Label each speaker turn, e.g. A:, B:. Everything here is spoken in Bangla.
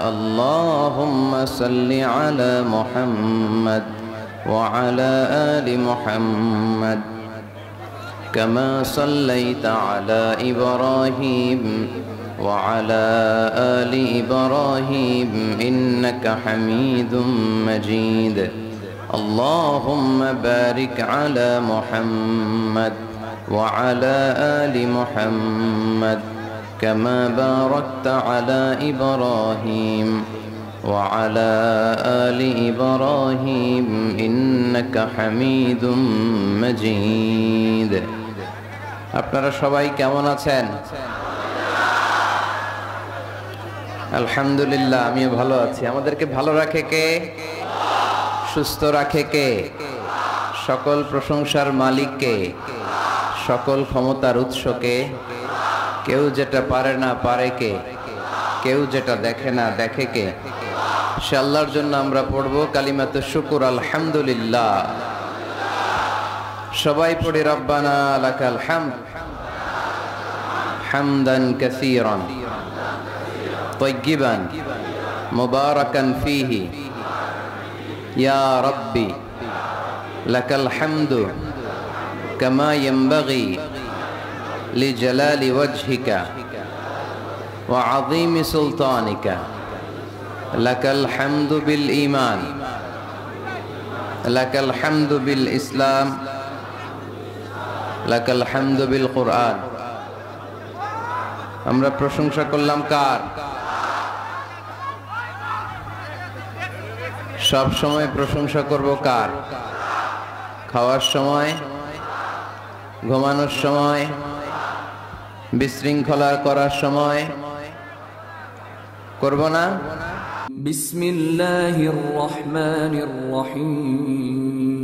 A: اللهم صل على محمد وعلى آل محمد كما صليت على إبراهيم وعلى آل إبراهيم إنك حميد مجيد اللهم بارك على محمد وعلى آل محمد كما باركت على إبراهيم وعلى آل إبراهيم إنك حميد مجيد আপনারা সবাই কেমন আছেন? আলহামদুলিল্লাহ, আমিও ভালো আছি। আমাদেরকে ভালো রাখে কে? সুস্থ রাখে কে? সকল প্রশংসার মালিক কে? সকল ক্ষমতার উৎস কে? কেউ যেটা পারে না পারে কে? কেউ যেটা দেখে না দেখে কে? সে আল্লাহর জন্য আমরা পড়ব কালিমাতুশ শুকর আলহামদুলিল্লাহ। সবাই পড়ি রব্বানা লাকাল হামদ হামদান কাসীরান তাইয়্যিবান মুবারাকান ফীহি ইয়া রাব্বি লাকাল হামদু কামা ইয়ানবাগি লিজালালি ওয়াজহিকা ওয়া আযীমি সুলতানিকা লাকাল হামদু বিল ঈমান লাকাল হামদু বিল ইসলাম লাকাল হামদু বিল কুরআন। আমরা প্রশংসা করলাম কার? সব সময় প্রশংসা করব কার? খাওয়ার সময়, ঘুমানোর সময়, বিশৃঙ্খলা করার সময় করব না?
B: বিসমিল্লাহির রহমানির রহিম।